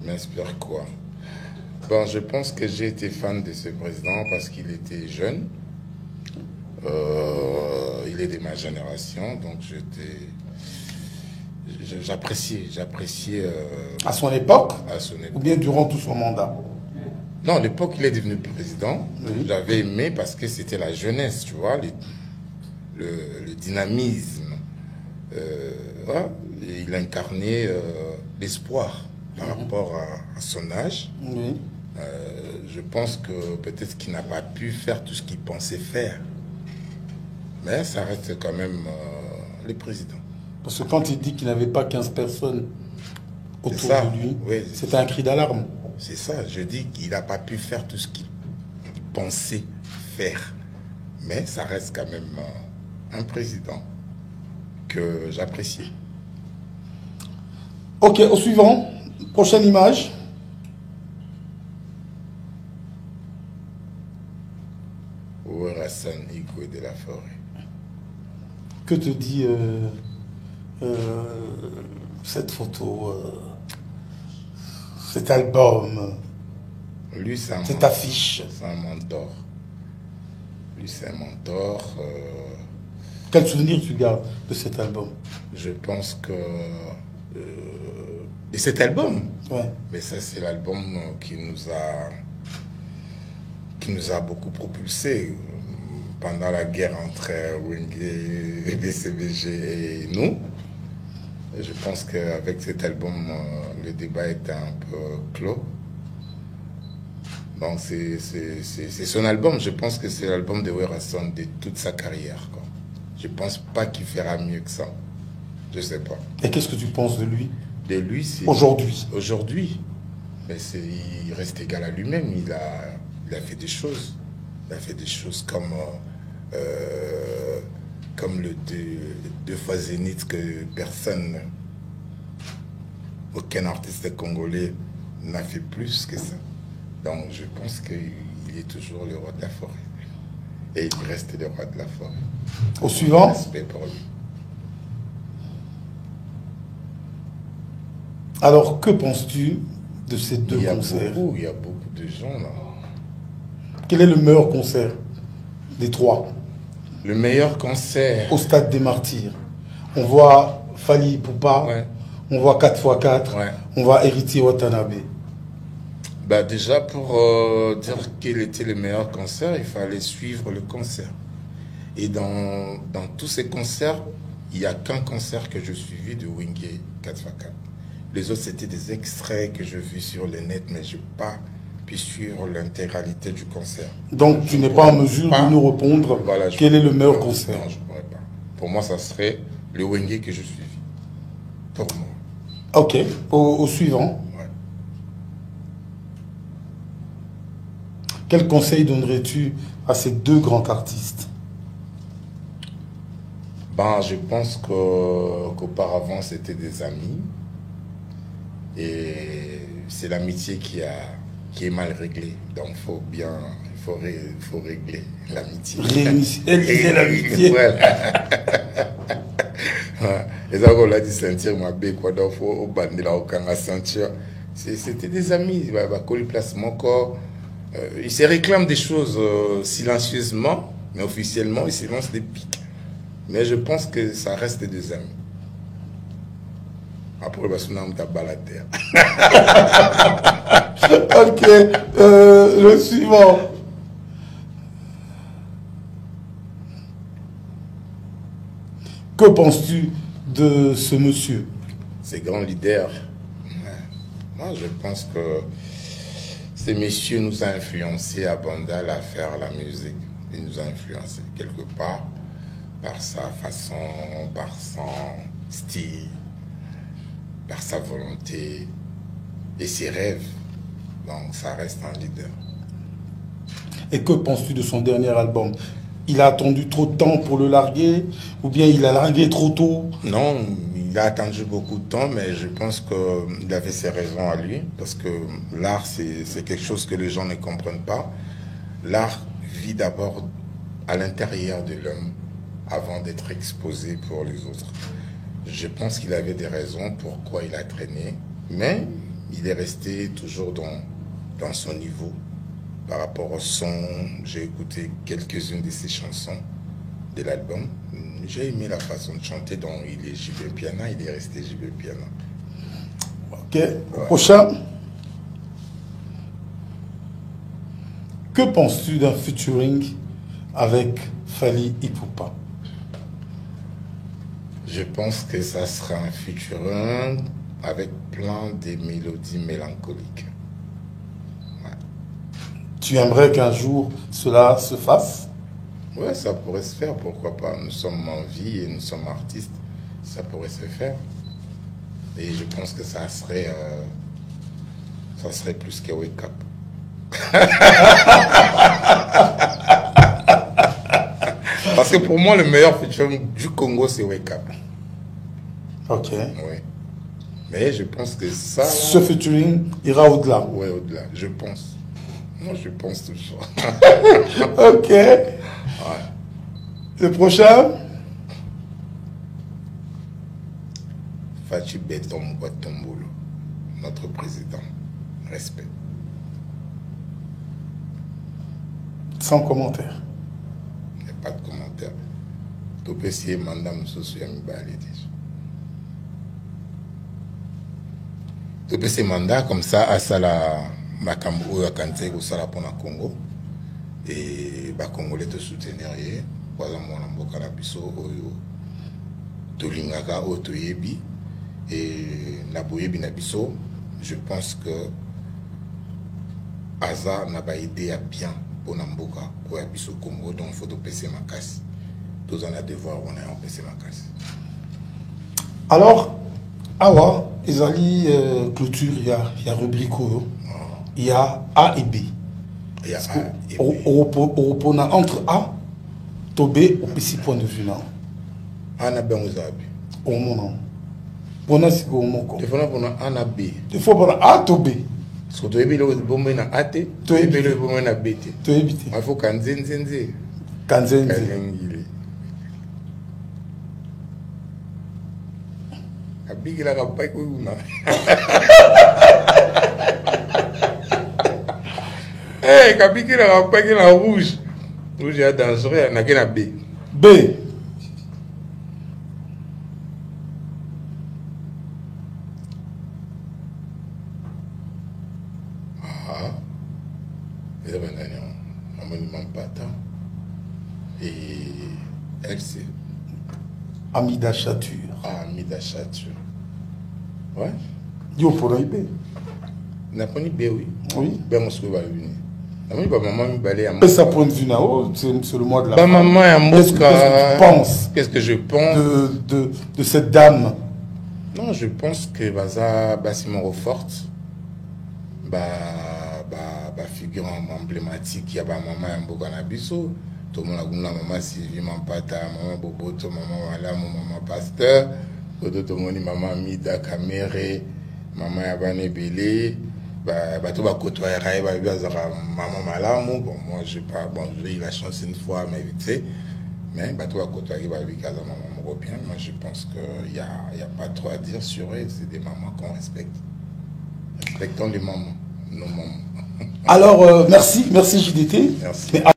m'inspire quoi? Bon, je pense que j'ai été fan de ce président parce qu'il était jeune. Il est de ma génération, donc j'appréciais À son époque à son époque. ou bien durant tout son mandat? Non, à l'époque, il est devenu président. Oui. J'avais aimé parce que c'était la jeunesse, tu vois, le dynamisme. Voilà. Et il incarnait l'espoir par rapport à son âge. Oui. Je pense que peut-être qu'il n'a pas pu faire tout ce qu'il pensait faire. Mais ça reste quand même le président. Parce que quand il dit qu'il n'avait pas 15 personnes autour ça, de lui, oui, c'était un cri d'alarme. C'est ça, je dis qu'il n'a pas pu faire tout ce qu'il pensait faire. Mais ça reste quand même un président que j'apprécie. Ok, au suivant. Prochaine image. Ouerassane Igwe de la Forêt. Que te dit cette photo, cet album, Lui, c'est cette affiche? C'est un mentor. Lui, c'est un mentor. Quel souvenir tu gardes de cet album? Je pense que... et cet album, Ouais. mais ça, c'est l'album qui nous a beaucoup propulsé pendant la guerre entre Wenge et BCBG et nous. Et je pense qu'avec cet album, le débat était un peu clos. Donc c'est son album, je pense que c'est l'album de Ouerassane de toute sa carrière, quoi. Je pense pas qu'il fera mieux que ça. Je sais pas. Et qu'est-ce que tu penses de lui De lui, c'est... aujourd'hui? Aujourd'hui. Mais il reste égal à lui-même. Il a fait des choses. Il a fait des choses comme le deux fois Zénith que personne, aucun artiste congolais n'a fait plus que ça. Donc je pense qu'il est toujours le roi de la forêt. Et il reste le roi de la forêt. Au suivant. Respect pour lui. Alors, que penses-tu de ces deux concerts? Il y a beaucoup de gens là. Quel est le meilleur concert des trois? Le meilleur concert. Au Stade des Martyrs. On voit Fally Ipupa, Ouais. on voit 4x4, Ouais. on voit Héritier Watanabe. Bah déjà, pour dire quel était le meilleur concert, il fallait suivre le concert. Et dans tous ces concerts, il n'y a qu'un concert que je suivis de Wenge 4x4. Les autres, c'était des extraits que je vis sur le net, mais je n'ai pas pu suivre l'intégralité du concert. Donc, tu n'es pas en mesure de nous répondre Voilà, quel est le meilleur concert. Non, je ne pourrais pas. Pour moi, ça serait le Wenge que je suivis. Pour moi. Ok, au suivant. Ouais. Quel conseil donnerais-tu à ces deux grands artistes? Ben, je pense qu'auparavant, c'était des amis. Et c'est l'amitié qui est mal réglée. Donc, il faut régler l'amitié. Réaliser l'amitié. Et ça, on l'a dit sentir ma bé, quoi. Donc, il faut bannir la aucun sentir. C'était des amis. Il va coller place mon corps. Ils se réclament des choses silencieusement, mais officiellement, ils se lancent des pics. Mais je pense que ça reste des amis. Après, on t'a baladé. Ok, le suivant. Que penses-tu de ce monsieur? Ces grands leaders. Moi, je pense que ces messieurs nous ont influencés à Bandal à faire la musique. Ils nous ont influencés quelque part par sa façon, par son style, par sa volonté et ses rêves. Donc ça reste un leader. Et que penses-tu de son dernier album? Il a attendu trop de temps pour le larguer ou bien il a largué trop tôt? Non, il a attendu beaucoup de temps, mais je pense qu'il avait ses raisons à lui, parce que l'art, c'est quelque chose que les gens ne comprennent pas. L'art vit d'abord à l'intérieur de l'homme avant d'être exposé pour les autres. Je pense qu'il avait des raisons pourquoi il a traîné, mais il est resté toujours dans son niveau. Par rapport au son, j'ai écouté quelques-unes de ses chansons de l'album. J'ai aimé la façon de chanter, donc il est JB Piana, il est resté JB Piana. Ok, ouais. Prochain. Que penses-tu d'un featuring avec Fally Ipupa? Je pense que ça sera un featuring avec plein de mélodies mélancoliques. Ouais. Tu aimerais qu'un jour cela se fasse? Ouais, ça pourrait se faire, pourquoi pas. Nous sommes en vie et nous sommes artistes, ça pourrait se faire. Et je pense que ça serait plus que Wake Up. Parce que pour moi, le meilleur featuring du Congo, c'est Wake Up. Ok. Oui. Mais je pense que ça... Ce featuring ira au-delà. Oui, au-delà, je pense. Moi, je pense toujours. Ok. Ouais. Le prochain? Fachi Beton Boatombolo, notre président. Respect. Sans commentaire. Il n'y a pas de commentaire. Tout peut essayer Madame Sosuami Baledi. Tout peut essayer mandat comme ça à Sala Makambo à Kanté ou Sala pour le Congo. Et les Congolais te soutenir. Par exemple, on a beaucoup de biso, Tolingaka, Otoyebi. Et Naboyebi Nabiso, je pense que Aza n'a pas aidé à bien pour Namboka, pour Abiso Congo, donc il faut passer ma casse. Tous en a devoir, on a passer ma casse. Alors, Awa, Ezali clôture, il y a rubrique, il y a A et B. Il y a A et B. Entre A et B, au petit point de vue là. A n'a bien aux abi. Au moment. Bona si ko moko. Il faut qu'on a A na B. Il faut bona A to B. Parce que tu es bien le bon na A T, tu es bien le bon na B T. Tu es bien. Il faut kanzenzenze. Kanzenze. Abigi la rapai ko una. Eh, kabiki la rapai ki la rouge. Rouge est dangereux, na na B. B. Et elle c'est Amida Chature. Ah, Amida Chature. Ouais. Yo pour B. N'a pas ni B, oui. Oui. Ben mon souhait va venir. Maman mi balé à moi. Ça point de vue là, c'est le mois de la femme. Maman est en Qu'est-ce que tu penses? Qu'est-ce que je pense de cette dame? Non, je pense que Baza Simon forte. Figure emblématique, il y a maman un beau canabiso. Tout le monde a dit maman Sylvie, maman Pata, maman Boboto, maman Malam, maman Pasteur. Tout le monde dit maman Mida Kamere, maman Yabane Belé. Tout va côtoyer maman Malam. Bon, moi je pas, bon, j'ai eu la chance une fois, mais vite fait. Mais tout va côtoyer maman Européen. Moi je pense qu'il n'y a pas trop à dire sur eux. C'est des mamans qu'on respecte. Respectons les mamans, nos mamans. Alors, merci JDT. Merci.